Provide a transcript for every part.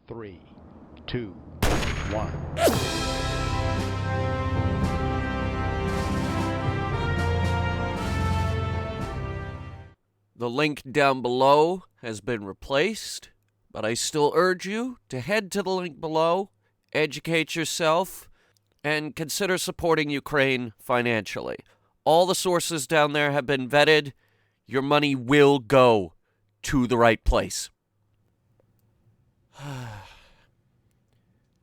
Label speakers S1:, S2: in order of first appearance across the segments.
S1: 3, 2, 1.
S2: The link down below has been replaced, but I still urge you to head to the link below, educate yourself, and consider supporting Ukraine financially. All the sources down there have been vetted. Your money will go to the right place.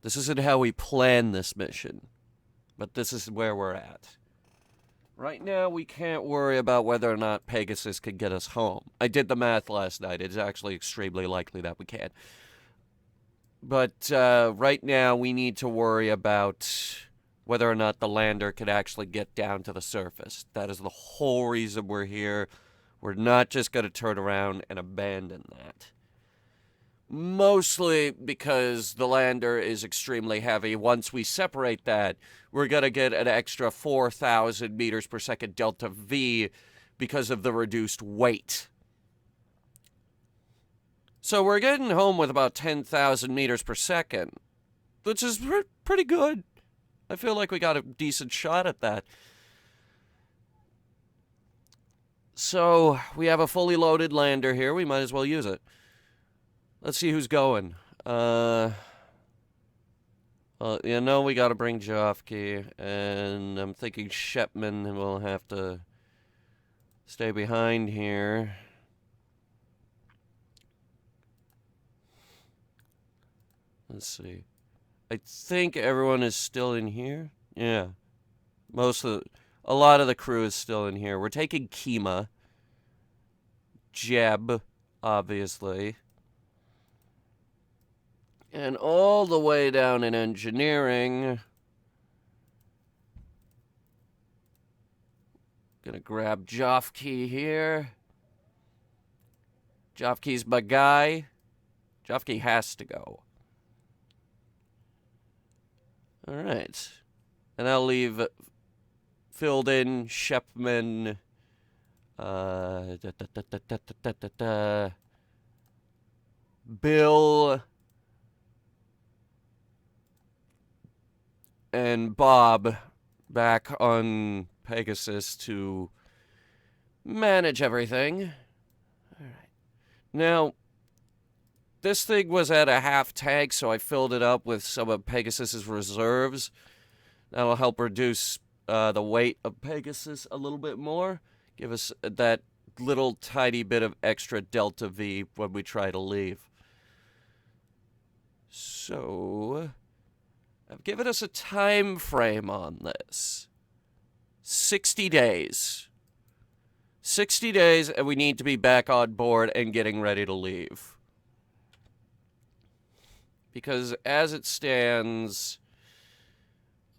S2: This isn't how we planned this mission, but this is where we're at. Right now, we can't worry about whether or not Pegasus can get us home. I did the math last night. It's actually extremely likely that we can. But right now, we need to worry about whether or not the lander can actually get down to the surface. That is the whole reason we're here. We're not just going to turn around and abandon that. Mostly because the lander is extremely heavy. Once we separate that, we're going to get an extra 4,000 meters per second delta V because of the reduced weight. So we're getting home with about 10,000 meters per second, which is pretty good. I feel like we got a decent shot at that. So we have a fully loaded lander here. We might as well use it. Let's see who's going. We got to bring Jofke, and I'm thinking Shepman will have to stay behind here. Let's see. I think everyone is still in here. Yeah. A lot of the crew is still in here. We're taking Kima. Jeb, obviously. And all the way down in engineering, gonna grab Jofke here. Jofke's my guy. Jofke has to go. All right. And I'll leave filled in Shepman. Bill and Bob back on Pegasus to manage everything. All right. Now, this thing was at a half tank, so I filled it up with some of Pegasus's reserves. That'll help reduce the weight of Pegasus a little bit more. Give us that little tiny bit of extra delta V when we try to leave. So I've given us a time frame on this. 60 days. 60 days, and we need to be back on board and getting ready to leave. Because as it stands,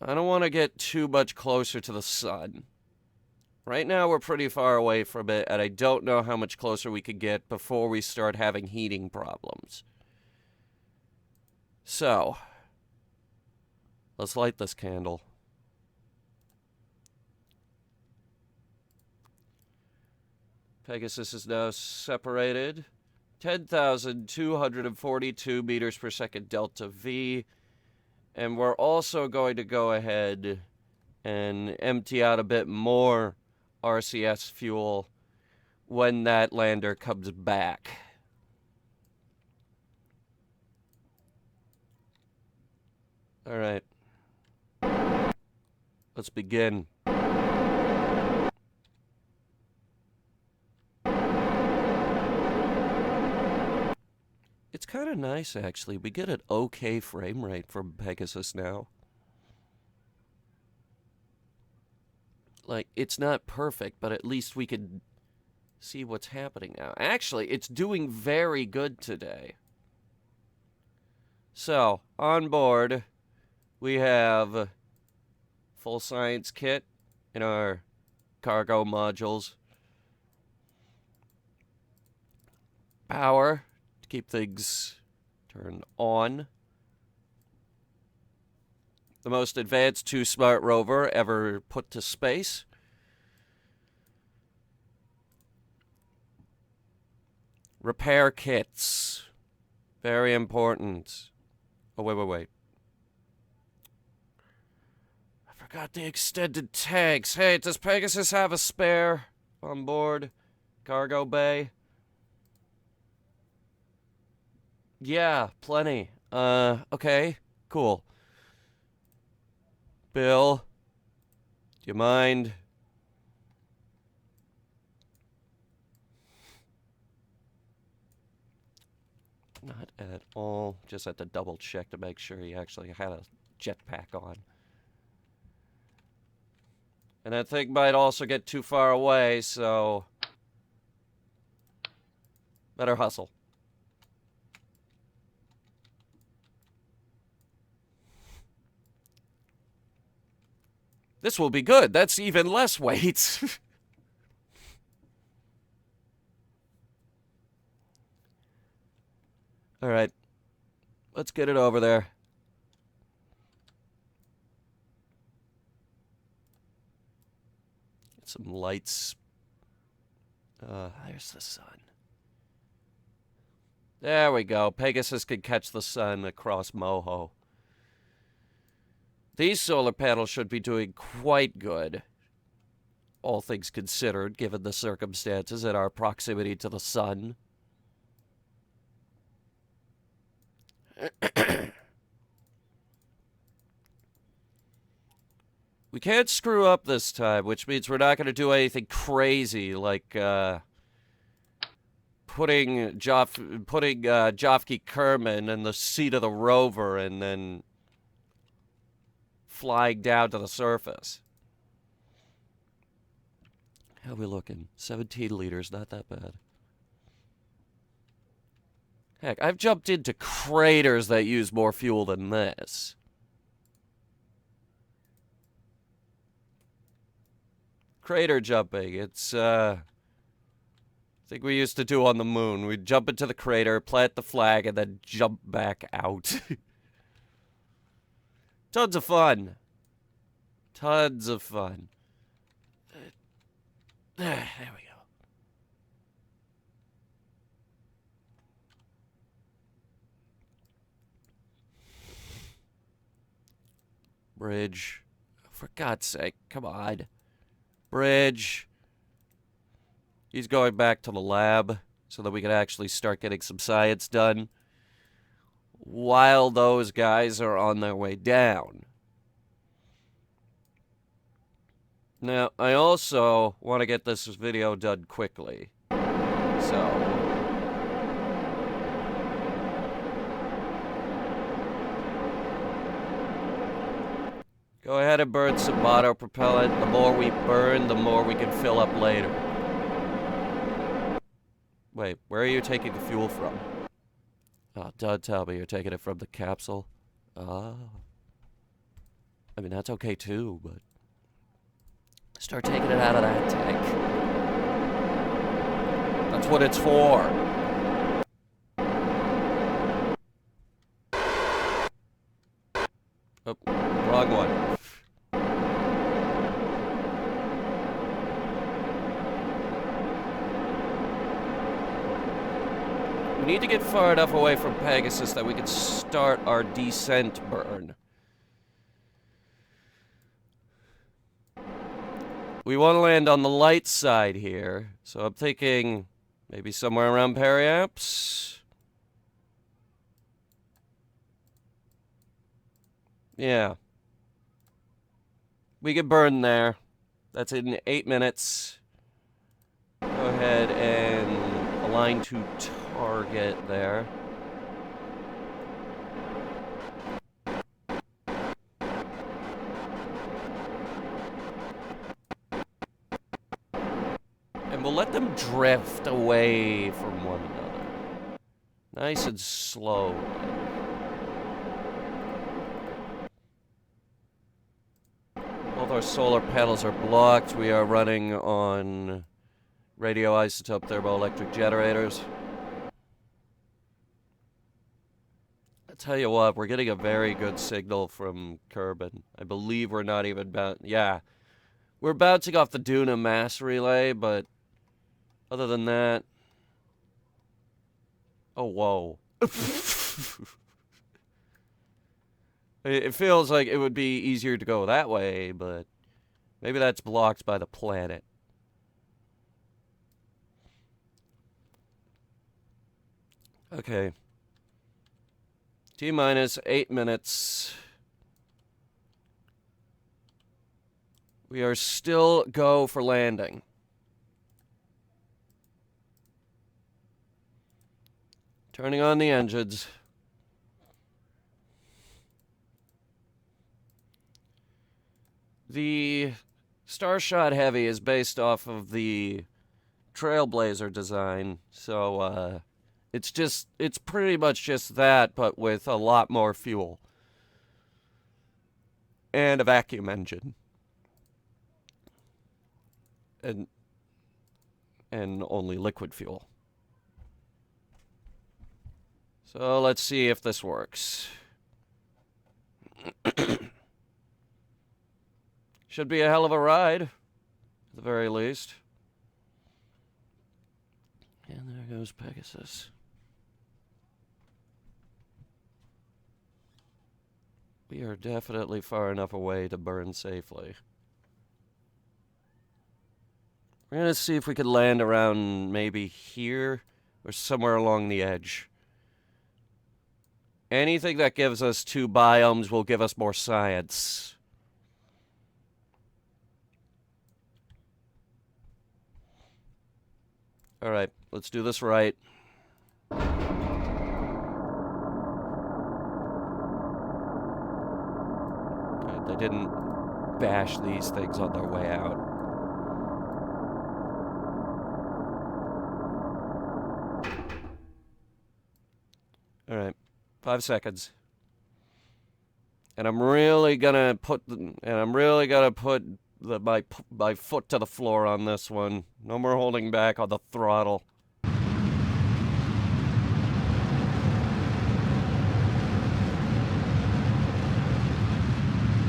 S2: I don't want to get too much closer to the sun. Right now, we're pretty far away from it, and I don't know how much closer we could get before we start having heating problems. So, let's light this candle. Pegasus is now separated. 10,242 meters per second delta V. And we're also going to go ahead and empty out a bit more RCS fuel when that lander comes back. All right. Let's begin. It's kind of nice, actually. We get an okay frame rate from Pegasus now. Like, it's not perfect, but at least we can see what's happening now. Actually, it's doing very good today. So, on board, we have full science kit in our cargo modules. Power to keep things turned on. The most advanced 2-smart rover ever put to space. Repair kits. Very important. Oh, wait. I forgot the extended tanks. Hey, does Pegasus have a spare on board? Cargo bay? Yeah, plenty. Okay. Cool. Bill, do you mind? Not at all. Just had to double check to make sure he actually had a jetpack on. And that thing might also get too far away, so better hustle. This will be good. That's even less weight. All right. Let's get it over there. Get some lights. There's the sun. There we go. Pegasus can catch the sun across Moho. These solar panels should be doing quite good, all things considered, given the circumstances and our proximity to the sun. We can't screw up this time, which means we're not going to do anything crazy like putting Jofke Kerman in the seat of the rover and then flying down to the surface. How are we looking? 17 liters, not that bad. Heck, I've jumped into craters that use more fuel than this. Crater jumping, it's, I think we used to do on the moon. We'd jump into the crater, plant the flag, and then jump back out. Tons of fun. Tons of fun. There we go. Bridge. For God's sake, come on. Bridge. He's going back to the lab so that we can actually start getting some science done while those guys are on their way down. Now, I also want to get this video done quickly. So, go ahead and burn some motor propellant. The more we burn, the more we can fill up later. Wait, where are you taking the fuel from? Oh, don't tell me you're taking it from the capsule. Oh. I mean, that's okay too, but start taking it out of that tank. That's what it's for. Oh, wrong one. We need to get far enough away from Pegasus that we can start our descent burn. We want to land on the light side here, so I'm thinking maybe somewhere around Periaps. Yeah. We can burn there. That's in 8 minutes. Go ahead and align to target there. And we'll let them drift away from one another. Nice and slow. Both our solar panels are blocked. We are running on radioisotope thermoelectric generators. I tell you what, we're getting a very good signal from Kerbin. I believe we're not even yeah. We're bouncing off the Duna mass relay, but other than that... Oh, whoa. It feels like it would be easier to go that way, but maybe that's blocked by the planet. Okay. T-minus 8 minutes. We are still go for landing. Turning on the engines. The Starshot Heavy is based off of the Trailblazer design, so it's pretty much just that, but with a lot more fuel. And a vacuum engine. And only liquid fuel. So let's see if this works. Should be a hell of a ride, at the very least. And there goes Pegasus. We are definitely far enough away to burn safely. We're going to see if we could land around maybe here or somewhere along the edge. Anything that gives us 2 biomes will give us more science. All right, let's do this right. Good, they didn't bash these things on their way out. All right, 5 seconds. And I'm really gonna put my foot to the floor on this one. No more holding back on the throttle.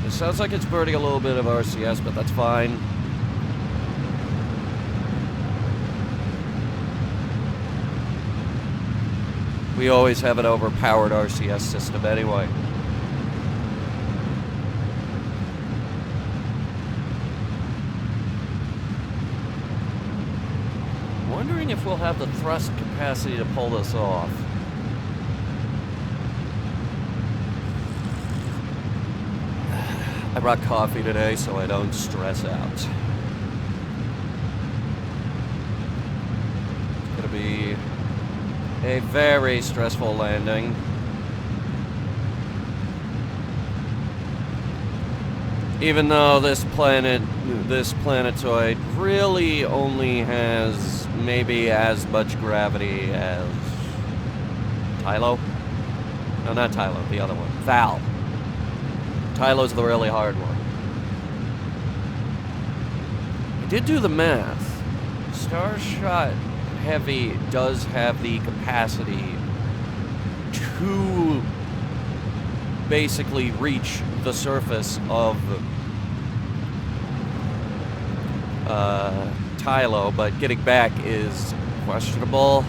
S2: It sounds like it's burning a little bit of RCS, but that's fine. We always have an overpowered RCS system anyway. Wondering if we'll have the thrust capacity to pull this off. I brought coffee today so I don't stress out. It's gonna be a very stressful landing. Even though this planetoid really only has maybe as much gravity as Tylo? No, not Tylo, the other one. Val. Tylo's the really hard one. I did do the math. Starshot Heavy does have the capacity to basically reach the surface of Tylo, but getting back is questionable.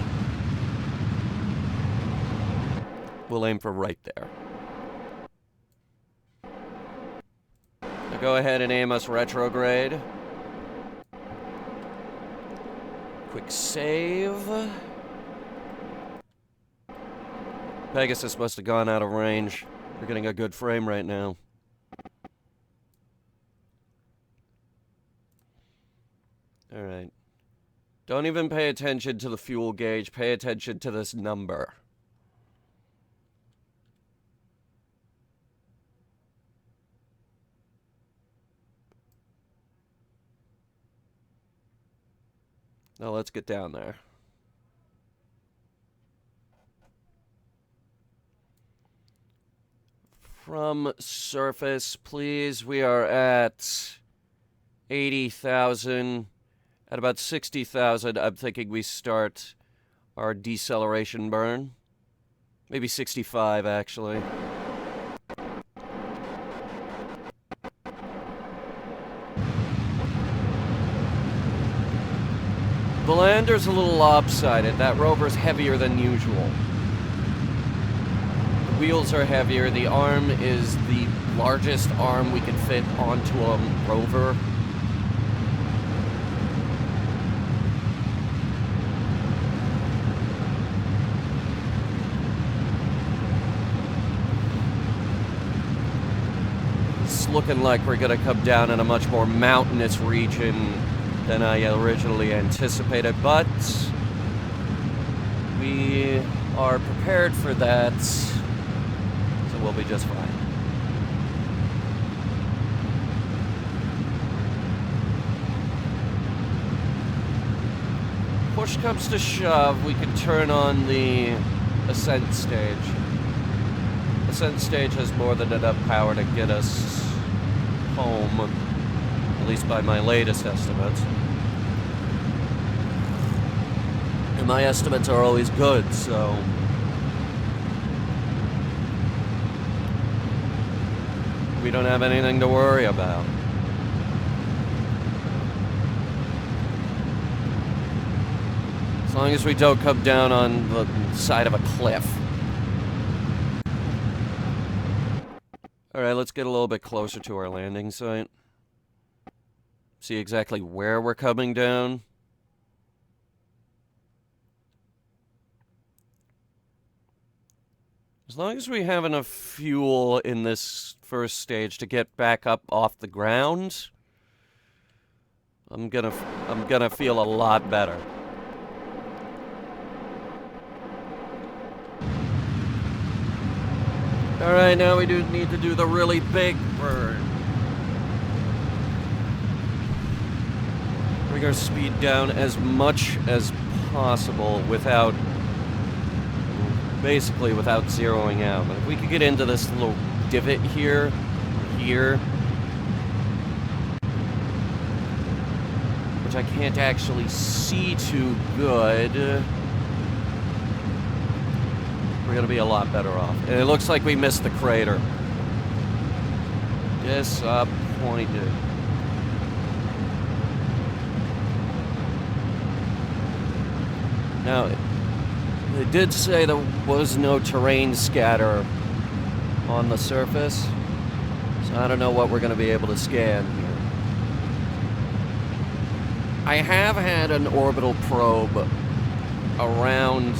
S2: We'll aim for right there. Now go ahead and aim us retrograde. Quick save. Pegasus must have gone out of range. We're getting a good frame right now. All right. Don't even pay attention to the fuel gauge. Pay attention to this number. Now let's get down there. From surface, please. We are at 80,000. At about 60,000, I'm thinking we start our deceleration burn. Maybe 65, actually. The lander's a little lopsided. That rover's heavier than usual. The wheels are heavier. The arm is the largest arm we can fit onto a rover. It's looking like we're going to come down in a much more mountainous region than I originally anticipated, but we are prepared for that, so we'll be just fine. Push comes to shove, we can turn on the ascent stage. Ascent stage has more than enough power to get us home, at least by my latest estimates. And my estimates are always good, so we don't have anything to worry about. As long as we don't come down on the side of a cliff. Alright, let's get a little bit closer to our landing site. See exactly where we're coming down. As long as we have enough fuel in this first stage to get back up off the ground, I'm gonna feel a lot better. Alright, now we do need to do the really big burn. Bring our speed down as much as possible without, basically without zeroing out. But if we could get into this little divot here, which I can't actually see too good, we're gonna be a lot better off. And it looks like we missed the crater. Disappointed. Now, they did say there was no terrain scatter on the surface, so I don't know what we're going to be able to scan here. I have had an orbital probe around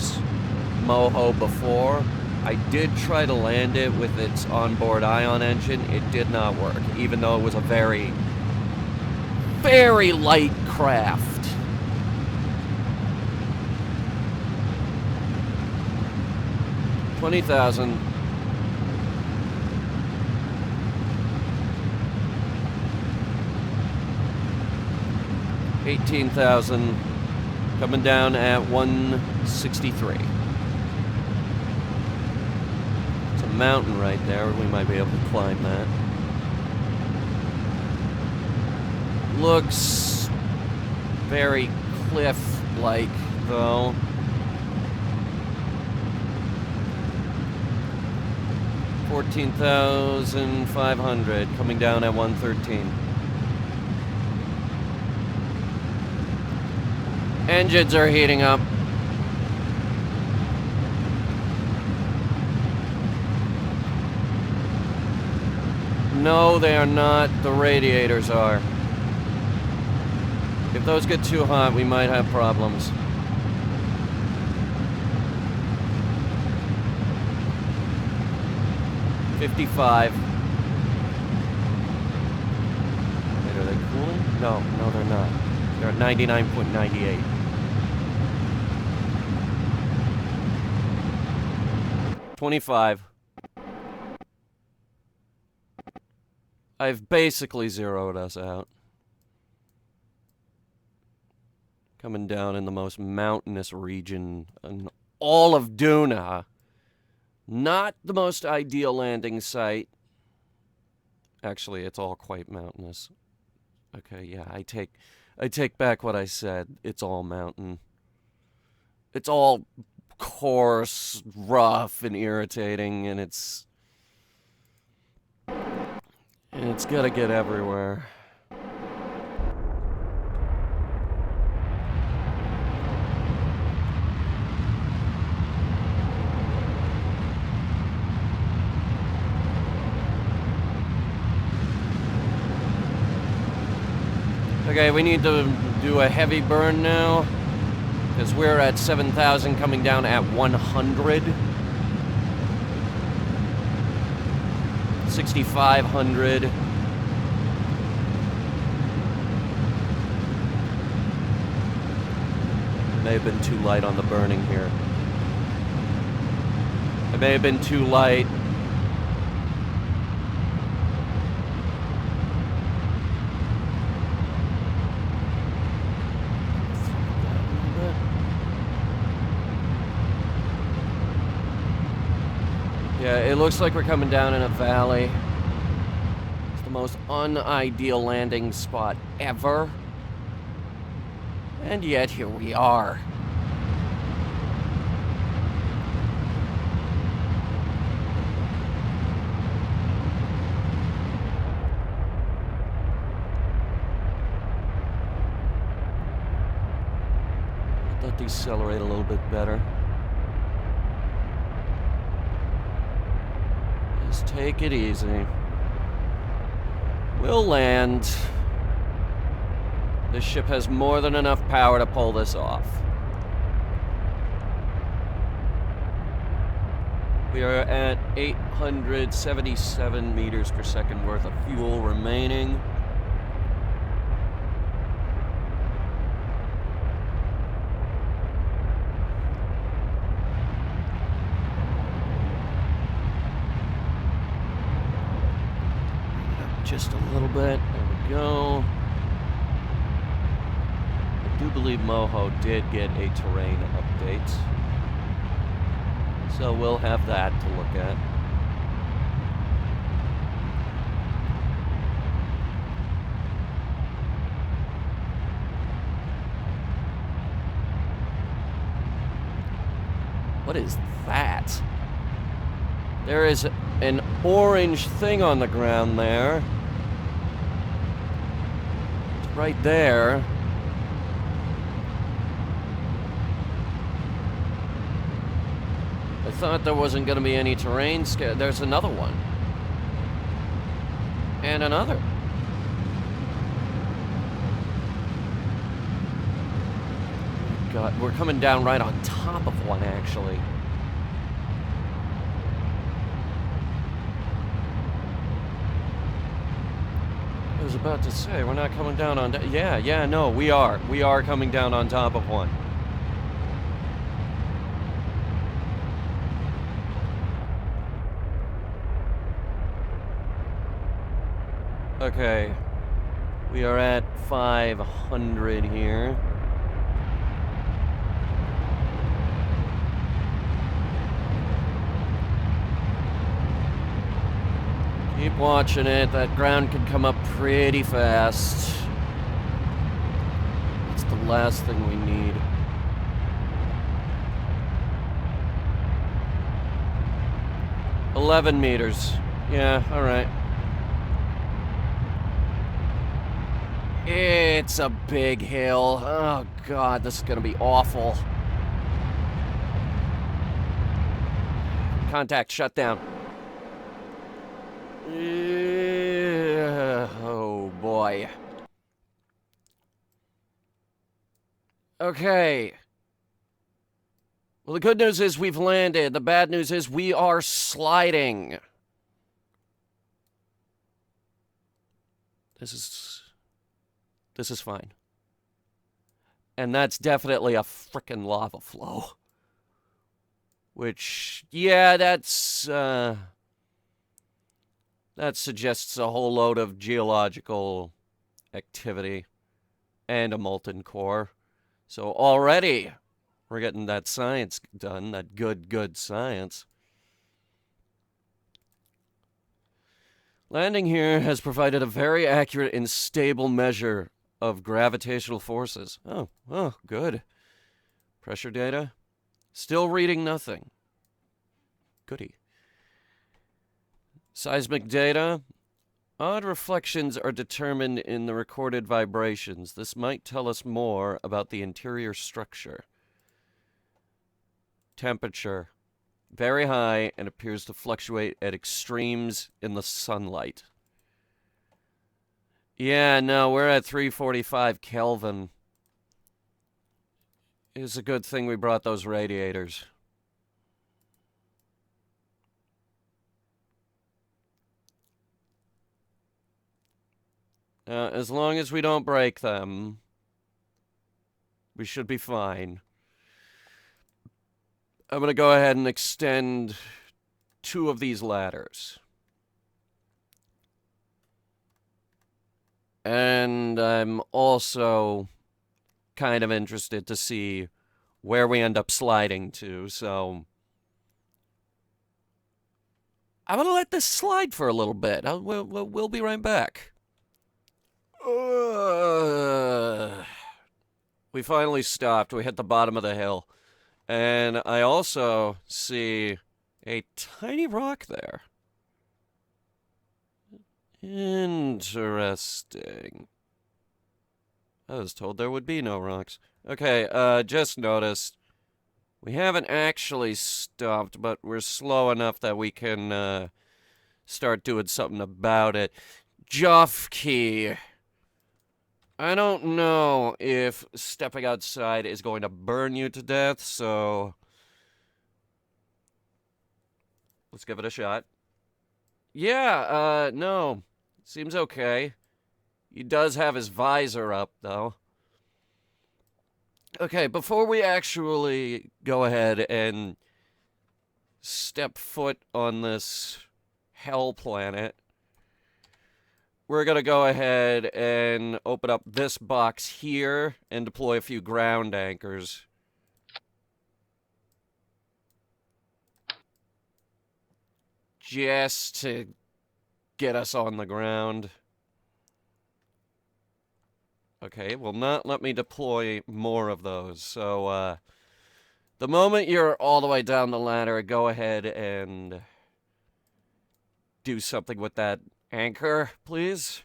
S2: Moho before. I did try to land it with its onboard ion engine. It did not work, even though it was a very, very light craft. $20,000. $18,000. Coming down at 163. It's a mountain right there. We might be able to climb that. Looks very cliff-like, though. $14,500, coming down at 113. Engines are heating up. No, they are not. The radiators are. If those get too hot, we might have problems. $55. Wait, are they cooling? No, they're not. They're at 99.98. $25. I've basically zeroed us out. Coming down in the most mountainous region in all of Duna. Not the most ideal landing site. Actually, it's all quite mountainous. Okay, yeah, I take back what I said. It's all mountain. It's all coarse, rough, and irritating, and it's gotta get everywhere. Okay, we need to do a heavy burn now. Because we're at 7,000 coming down at 100. 6,500. May have been too light on the burning here. It may have been too light. Yeah, it looks like we're coming down in a valley. It's the most unideal landing spot ever. And yet, here we are. Let that decelerate a little bit better. Just take it easy. We'll land. This ship has more than enough power to pull this off. We are at 877 meters per second worth of fuel remaining. Just a little bit. There we go. I do believe Moho did get a terrain update. So we'll have that to look at. What is that? There is an orange thing on the ground there. It's right there. I thought there wasn't going to be any terrain scare. There's another one. And another. God, we're coming down right on top of one, actually. I was about to say, we're not coming down on... Yeah, no, we are. We are coming down on top of one. Okay. We are at 500 here. Keep watching it. That ground can come up pretty fast. It's the last thing we need. $11 meters. Yeah, alright. It's a big hill. Oh god, this is gonna be awful. Contact shut down. Oh boy. Okay. Well, the good news is we've landed. The bad news is we are sliding. This is fine. And that's definitely a frickin' lava flow. Which, yeah, that suggests a whole load of geological activity and a molten core. So already we're getting that science done, that good science. Landing here has provided a very accurate and stable measure of gravitational forces. Oh, good. Pressure data? Still reading nothing. Goody. Seismic data. Odd reflections are determined in the recorded vibrations. This might tell us more about the interior structure. Temperature. Very high and appears to fluctuate at extremes in the sunlight. Yeah, no, we're at 345 Kelvin. It's a good thing we brought those radiators. As long as we don't break them, we should be fine. I'm going to go ahead and extend 2 of these ladders. And I'm also kind of interested to see where we end up sliding to, so I'm going to let this slide for a little bit. We'll be right back. We finally stopped. We hit the bottom of the hill. And I also see a tiny rock there. Interesting. I was told there would be no rocks. Okay, just noticed. We haven't actually stopped, but we're slow enough that we can, start doing something about it. Joffkey. I don't know if stepping outside is going to burn you to death, so let's give it a shot. Yeah, no. Seems okay. He does have his visor up, though. Okay, before we actually go ahead and step foot on this hell planet, we're going to go ahead and open up this box here and deploy a few ground anchors. Just to get us on the ground. Okay, will not let me deploy more of those. So, the moment you're all the way down the ladder, go ahead and do something with that anchor, please.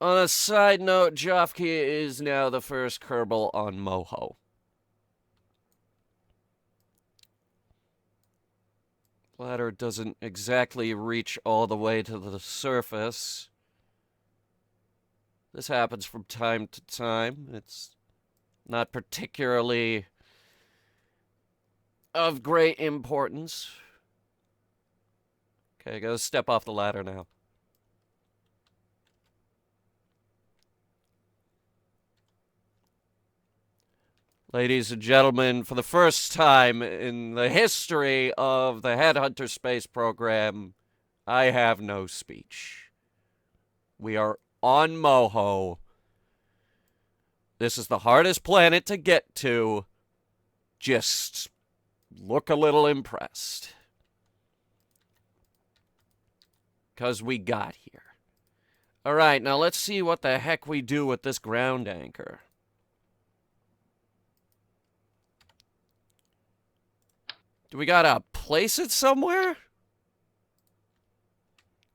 S2: On a side note, Joffkey is now the first Kerbal on Moho. Ladder doesn't exactly reach all the way to the surface. This happens from time to time. It's not particularly of great importance. Okay, go step off the ladder now. Ladies and gentlemen, for the first time in the history of the Headhunter space program, I have no speech. We are on Moho. This is the hardest planet to get to. Just look a little impressed. 'Cause we got here. Alright, now let's see what the heck we do with this ground anchor. Do we gotta place it somewhere?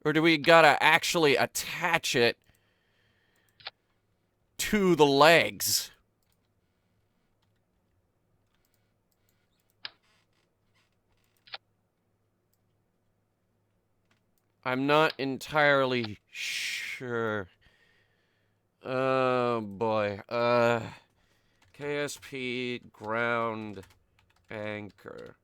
S2: Or do we gotta actually attach it to the legs? I'm not entirely sure. Oh boy. KSP ground anchor.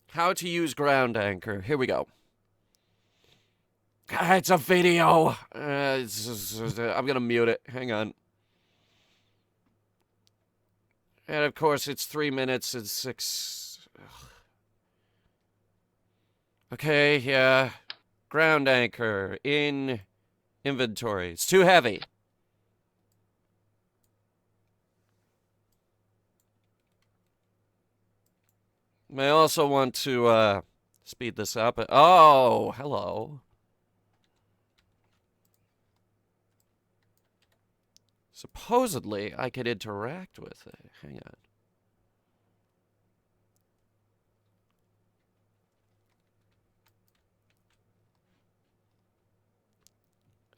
S2: How to use ground anchor. Here we go. It's a video. I'm gonna mute it. Hang on. And of course, it's 3 minutes and 6. Ugh. Okay, yeah. Ground anchor in inventory. It's too heavy. I also want to speed this up. Oh, hello. Supposedly, I could interact with it. Hang on.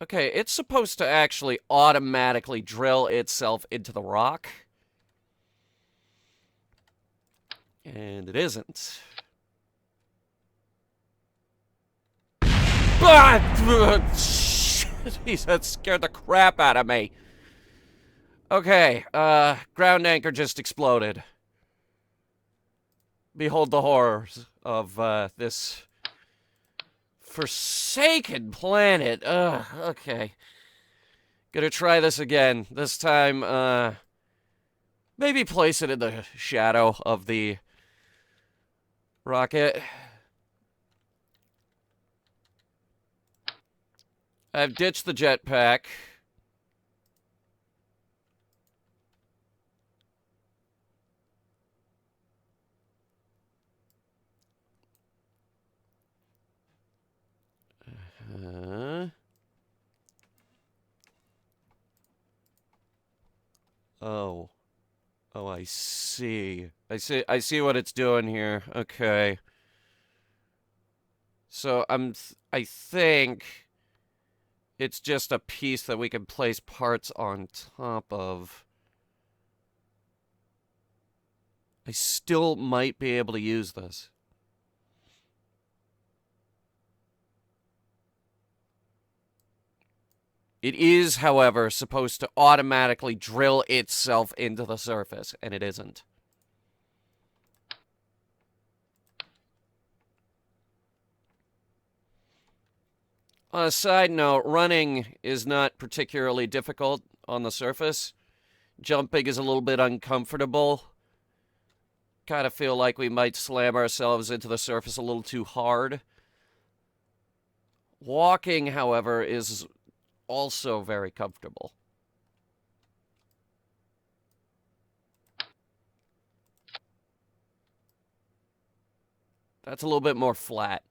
S2: Okay, it's supposed to actually automatically drill itself into the rock. And it isn't. Jeez, that scared the crap out of me. Okay, ground anchor just exploded. Behold the horrors of, this forsaken planet. Okay. Gonna try this again. This time, maybe place it in the shadow of the rocket. I've ditched the jetpack. Oh. Oh, I see. I see what it's doing here. Okay. So I think it's just a piece that we can place parts on top of. I still might be able to use this. It is, however, supposed to automatically drill itself into the surface, and it isn't. On a side note, running is not particularly difficult on the surface. Jumping is a little bit uncomfortable. Kind of feel like we might slam ourselves into the surface a little too hard. Walking, however, is also very comfortable. That's a little bit more flat.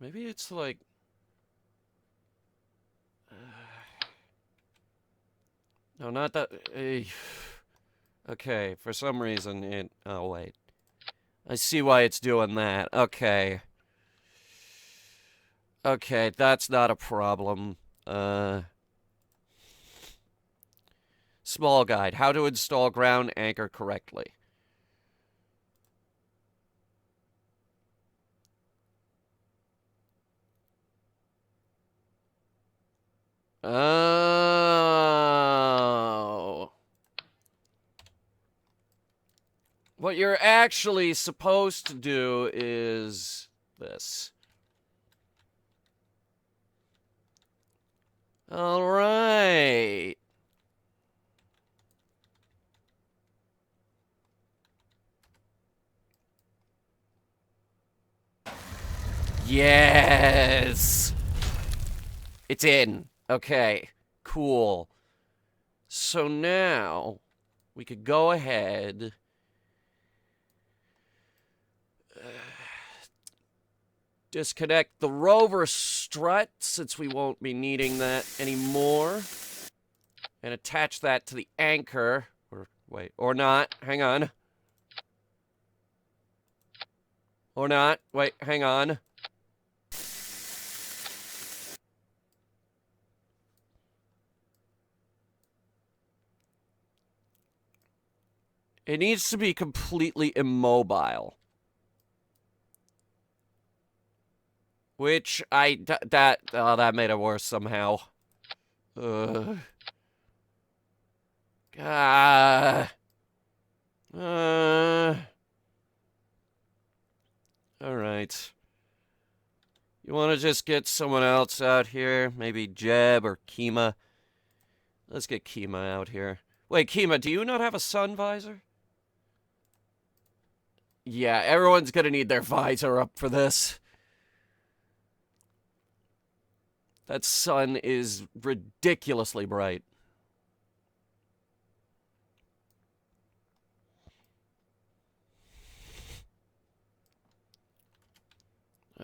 S2: Maybe it's like... no, not that... okay, for some reason it... oh, wait. I see why it's doing that. Okay. Okay, that's not a problem. Small guide. How to install ground anchor correctly. Oh. What you're actually supposed to do is this. All right. Yes. It's in. Okay. Cool. So now we could go ahead. Disconnect the rover strut, since we won't be needing that anymore. And attach that to the anchor. Or, wait, or not. Hang on. Or not. Wait, hang on. It needs to be completely immobile. Which that made it worse somehow. Alright. You want to just get someone else out here? Maybe Jeb or Kima? Let's get Kima out here. Wait, Kima, do you not have a sun visor? Yeah, everyone's gonna need their visor up for this. That sun is ridiculously bright.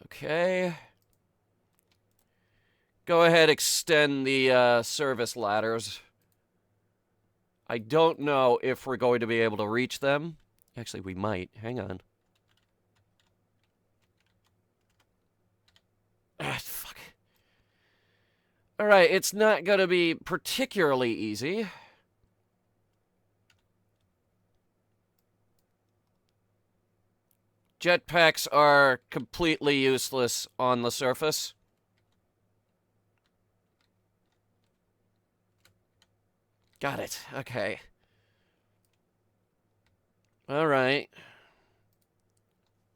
S2: Okay. Go ahead, extend the service ladders. I don't know if we're going to be able to reach them. Actually, we might. Hang on. Ah, fuck. Alright, it's not gonna be particularly easy. Jetpacks are completely useless on the surface. Got it. Okay. Alright.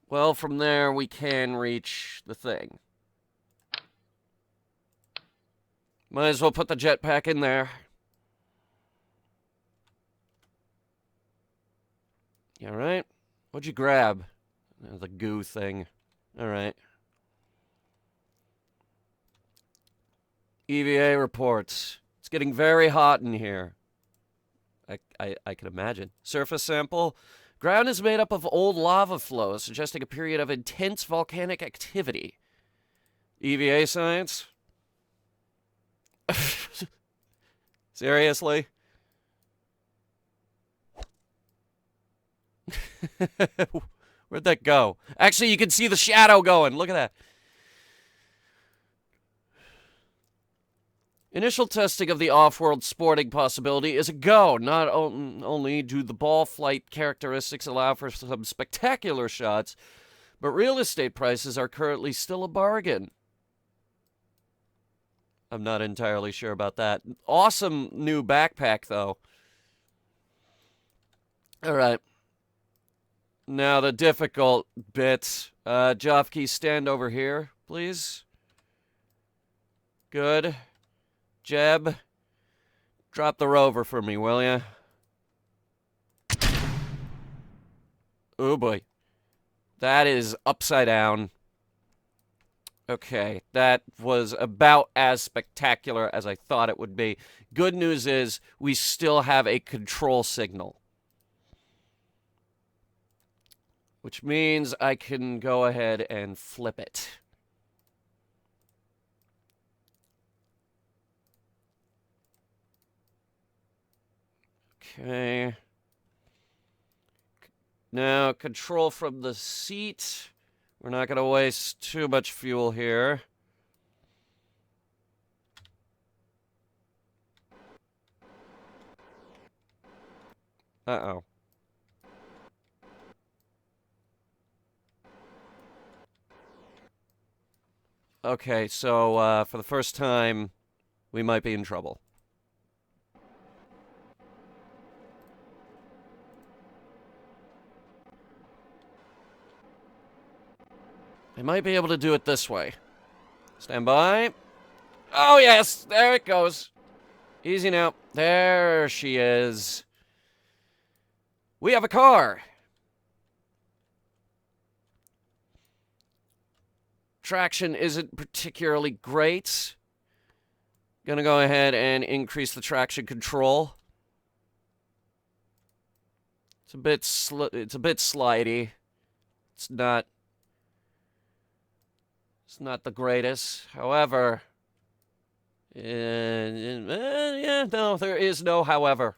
S2: Well, from there, we can reach the thing. Might as well put the jetpack in there. You alright? What'd you grab? The goo thing. Alright. EVA reports. It's getting very hot in here. I can imagine. Surface sample. Ground is made up of old lava flows, suggesting a period of intense volcanic activity. EVA science? Seriously? Where'd that go? Actually, you can see the shadow going. Look at that. Initial testing of the off-world sporting possibility is a go. Not only do the ball flight characteristics allow for some spectacular shots, but real estate prices are currently still a bargain. I'm not entirely sure about that. Awesome new backpack, though. Alright. Now the difficult bit. Jofke, stand over here, please. Good. Jeb, drop the rover for me, will ya? Oh boy. That is upside down. Okay, that was about as spectacular as I thought it would be. Good news is, we still have a control signal. Which means I can go ahead and flip it. Okay. Now, control from the seat. We're not going to waste too much fuel here. Uh-oh. Okay, so for the first time, we might be in trouble. I might be able to do it this way. Stand by. Oh, yes! There it goes. Easy now. There she is. We have a car! Traction isn't particularly great. Gonna go ahead and increase the traction control. It's a bit slidey. It's not the greatest. However, yeah, no, there is no however.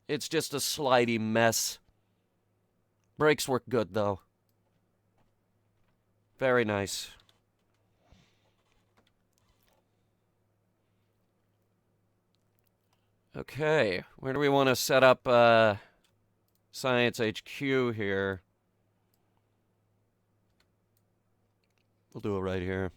S2: It's just a slidey mess. Brakes work good, though. Very nice. Okay, where do we want to set up Science HQ here? We'll do it right here.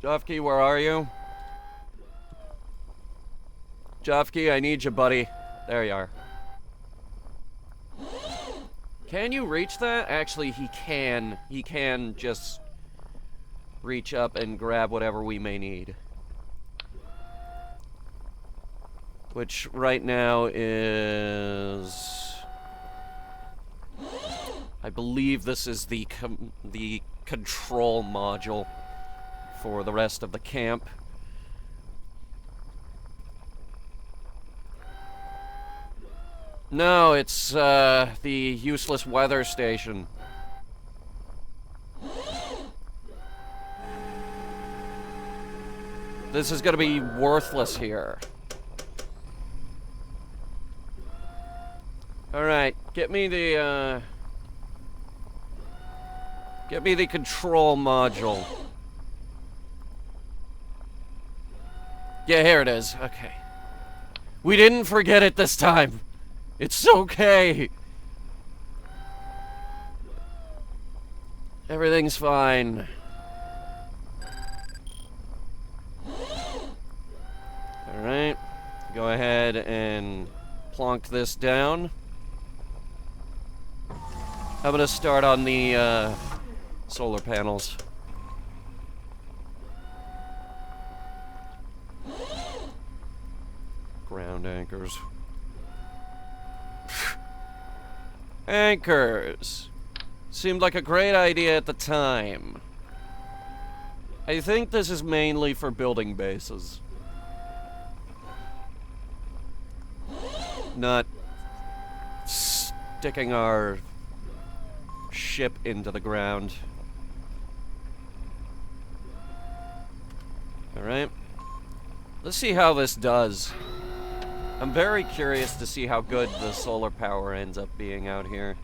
S2: Jofke, where are you? Jofke, I need you, buddy. There you are. Can you reach that? Actually, he can. He can just reach up and grab whatever we may need. Which right now is... I believe this is the control module for the rest of the camp. No, it's the useless weather station. This is gonna be worthless here. Alright, get me the Get me the control module. Yeah, here it is. Okay. We didn't forget it this time. It's okay. Everything's fine. Alright. Go ahead and plonk this down. I'm gonna start on the solar panels. Ground anchors. Anchors! Seemed like a great idea at the time. I think this is mainly for building bases. Not sticking our ship into the ground. Alright. Let's see how this does. I'm very curious to see how good the solar power ends up being out here.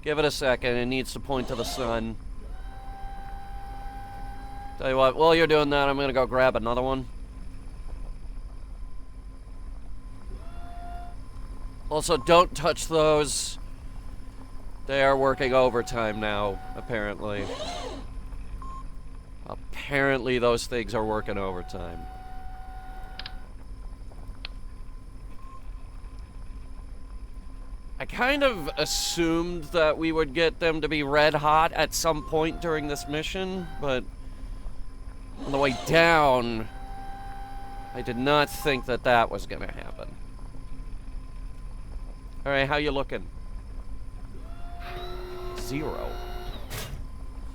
S2: Give it a second, it needs to point to the sun. Tell you what, while you're doing that, I'm gonna go grab another one. Also, don't touch those. They are working overtime now, apparently. Apparently those things are working overtime. I kind of assumed that we would get them to be red hot at some point during this mission, but on the way down, I did not think that that was gonna happen. Alright, how you looking? 0.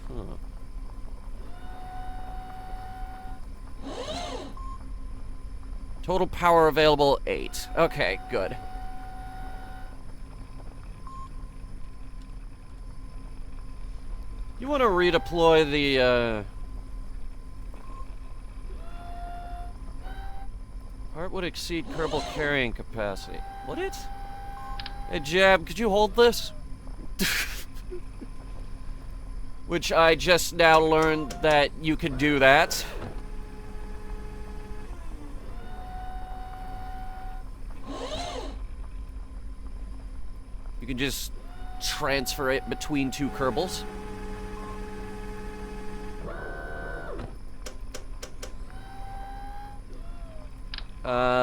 S2: Huh. Total power available, 8. Okay, good. You want to redeploy the, part would exceed Kerbal carrying capacity. Would it? Hey, Jab, could you hold this? Which I just now learned that you can do that. You can just transfer it between 2 Kerbals.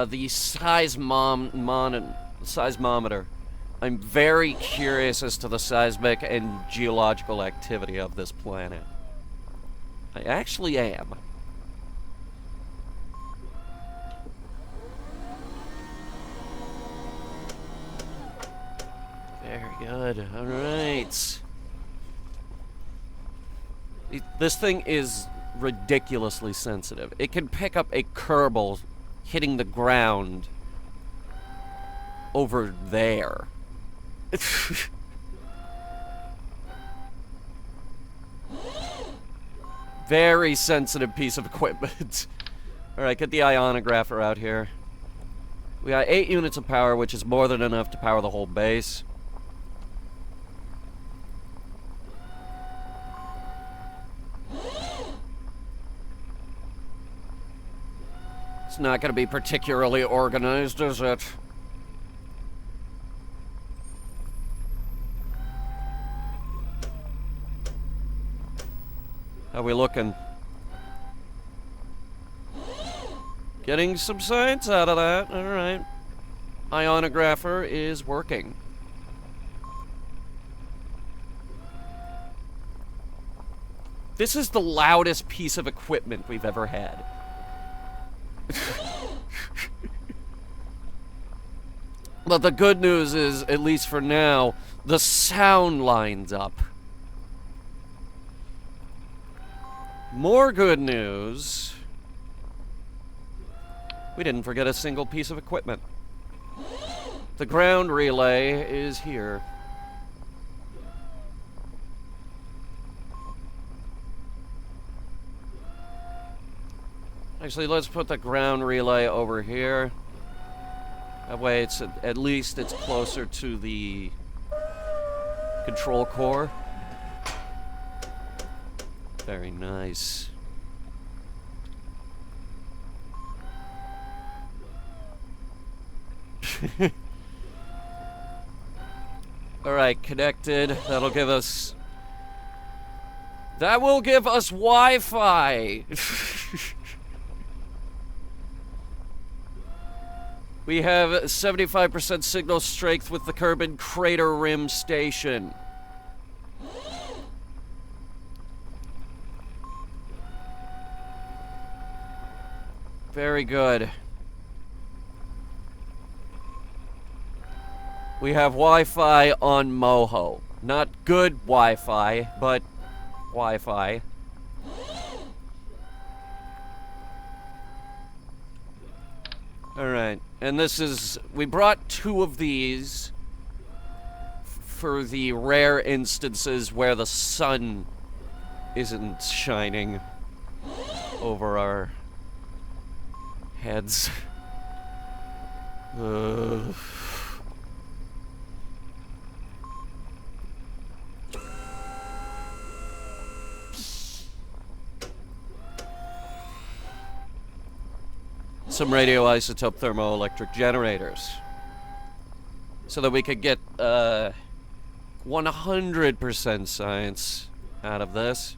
S2: The seismometer. I'm very curious as to the seismic and geological activity of this planet. I actually am. Very good. Alright. This thing is ridiculously sensitive. It can pick up a Kerbal hitting the ground over there. Very sensitive piece of equipment. Alright, get the ionographer out here. We got 8 units of power, which is more than enough to power the whole base. It's not going to be particularly organized, is it? How we looking? Getting some science out of that. Alright. Ionographer is working. This is the loudest piece of equipment we've ever had. But the good news is, at least for now, the sound lines up. More good news. We didn't forget a single piece of equipment. The ground relay is here. Actually, let's put the ground relay over here. That way it's at least it's closer to the control core. Very nice. Alright, connected. That'll give us... That will give us Wi-Fi! We have 75% signal strength with the Kerbin Crater Rim Station. Very good. We have Wi-Fi on Moho. Not good Wi-Fi, but Wi-Fi. Alright, and this is... We brought 2 of these for the rare instances where the sun isn't shining over our heads. Some radioisotope thermoelectric generators so that we could get 100% science out of this.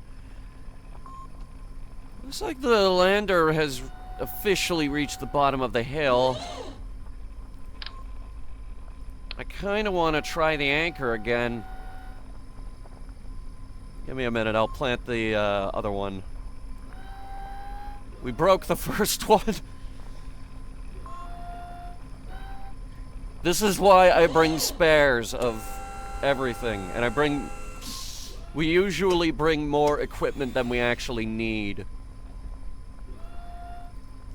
S2: Looks like the lander has officially reached the bottom of the hill. I kind of want to try the anchor again. Give me a minute, I'll plant the other one. We broke the first one. This is why I bring spares of everything, and we usually bring more equipment than we actually need.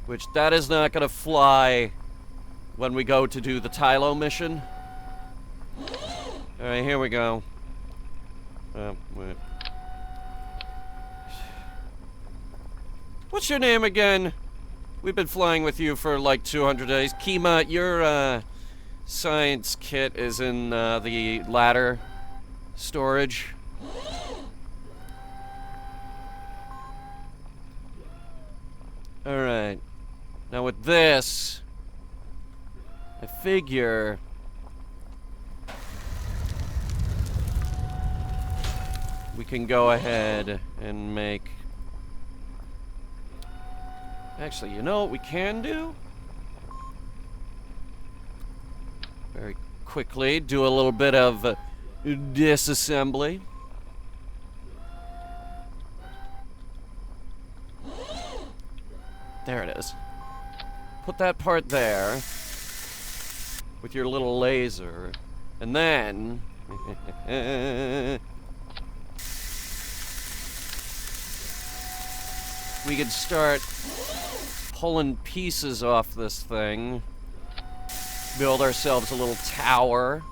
S2: Which, that is not gonna fly when we go to do the Tylo mission. Alright, here we go. Wait. What's your name again? We've been flying with you for like 200 days. Kima, your, science kit is in the ladder storage. Alright. Now with this, I figure we can go ahead and make... Actually, you know what we can do? Very quickly, do a little bit of disassembly. There it is. Put that part there with your little laser, and then we could start pulling pieces off this thing. Build ourselves a little tower.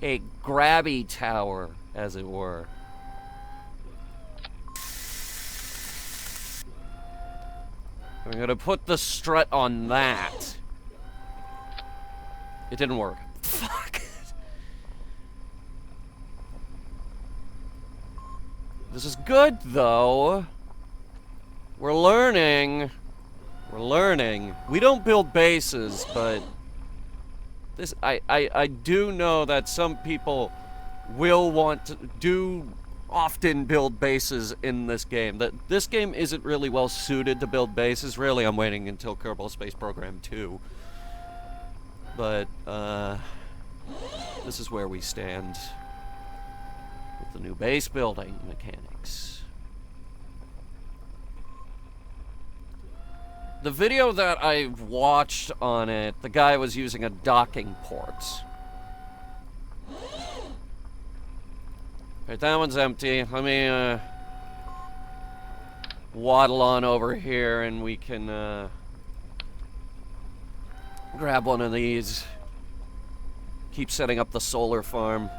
S2: A grabby tower, as it were. I'm gonna put the strut on that. It didn't work. Fuck. This is good, though. We're learning. We're learning. We don't build bases, but this I do know that some people will want to often build bases in this game. That this game isn't really well suited to build bases. Really, I'm waiting until Kerbal Space Program 2. But this is where we stand with the new base building mechanics. The video that I watched on it, the guy was using a docking port. Alright, that one's empty. Let me waddle on over here and we can grab one of these. Keep setting up the solar farm.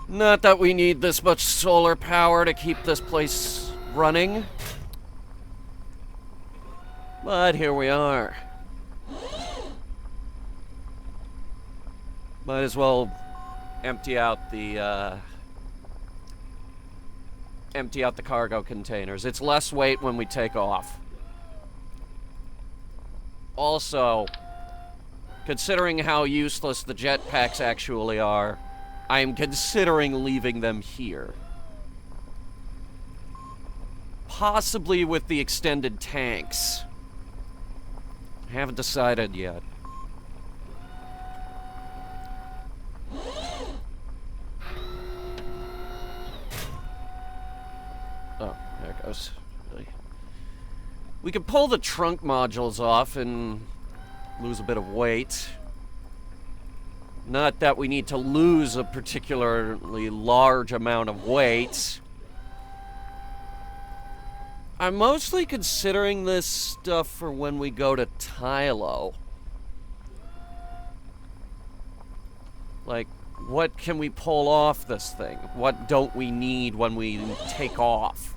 S2: Not that we need this much solar power to keep this place running. But here we are. Might as well empty out the cargo containers. It's less weight when we take off. Also, considering how useless the jetpacks actually are, I am considering leaving them here. Possibly with the extended tanks. I haven't decided yet. Oh, there it goes. Really. We could pull the trunk modules off and lose a bit of weight. Not that we need to lose a particularly large amount of weight. I'm mostly considering this stuff for when we go to Tylo. Like, what can we pull off this thing? What don't we need when we take off?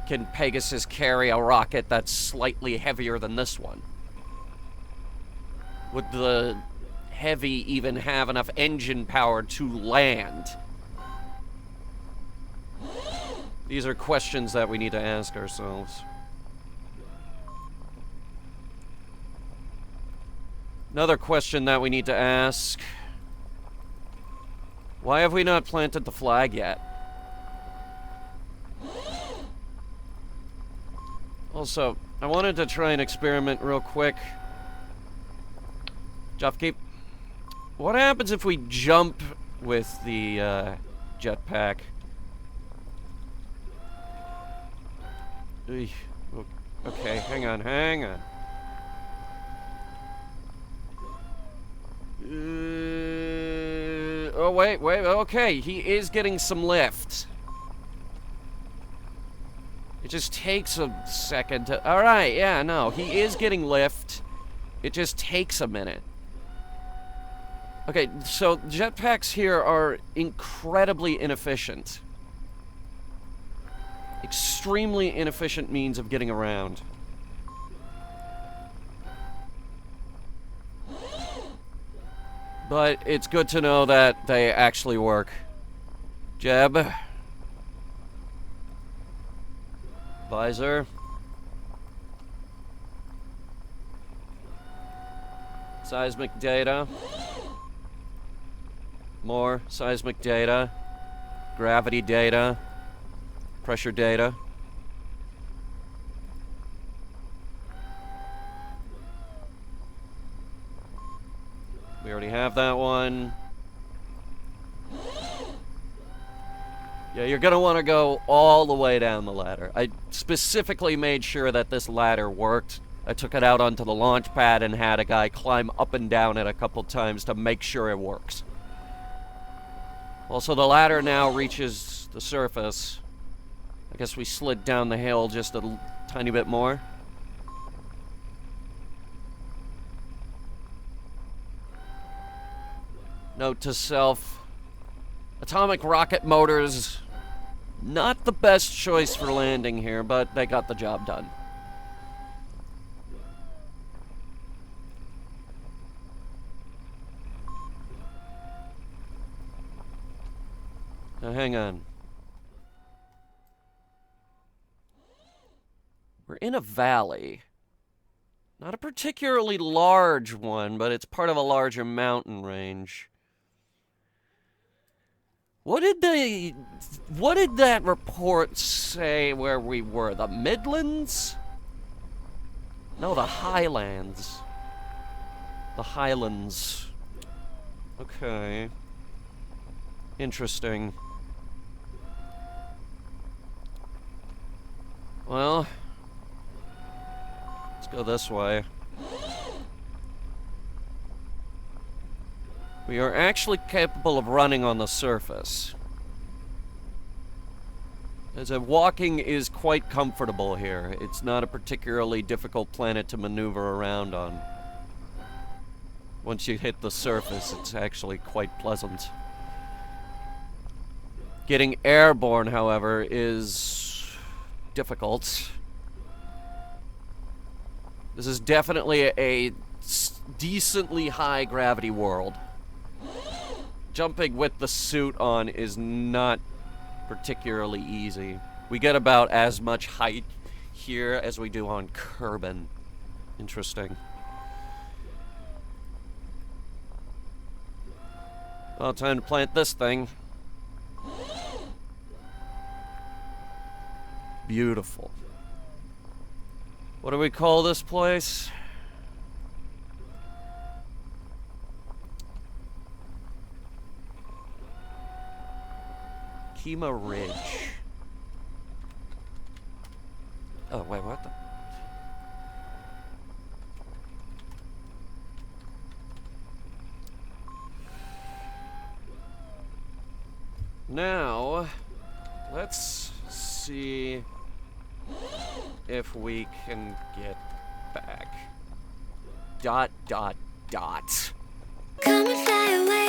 S2: Can Pegasus carry a rocket that's slightly heavier than this one? Would the Heavy even have enough engine power to land? These are questions that we need to ask ourselves. Another question that we need to ask. Why have we not planted the flag yet? Also, I wanted to try an experiment real quick. Jofkeep, what happens if we jump with the jetpack? Okay, hang on. Oh, wait, okay, he is getting some lift. It just takes a second to... Alright, yeah, no, he is getting lift. It just takes a minute. Okay, so jetpacks here are incredibly inefficient. Extremely inefficient means of getting around. But it's good to know that they actually work. Jeb. Visor. Seismic data. More seismic data. Gravity data. Pressure data. We already have that one. Yeah, you're gonna want to go all the way down the ladder. I specifically made sure that this ladder worked. I took it out onto the launch pad and had a guy climb up and down it a couple times to make sure it works. Also, the ladder now reaches the surface. I guess we slid down the hill just a tiny bit more. Note to self, atomic rocket motors, not the best choice for landing here, but they got the job done. Now hang on. We're in a valley. Not a particularly large one, but it's part of a larger mountain range. What did that report say where we were? The Midlands? No, the Highlands. The Highlands. Okay. Interesting. Well, let's go this way. We are actually capable of running on the surface. As in, walking is quite comfortable here. It's not a particularly difficult planet to maneuver around on. Once you hit the surface, it's actually quite pleasant. Getting airborne, however, is difficult. This is definitely a decently high gravity world. Jumping with the suit on is not particularly easy. We get about as much height here as we do on Kerbin. Interesting. Well, time to plant this thing. Beautiful. What do we call this place? Kima Ridge. Oh, wait, what the? Now, let's see if we can get back. ...
S3: Come and fly away.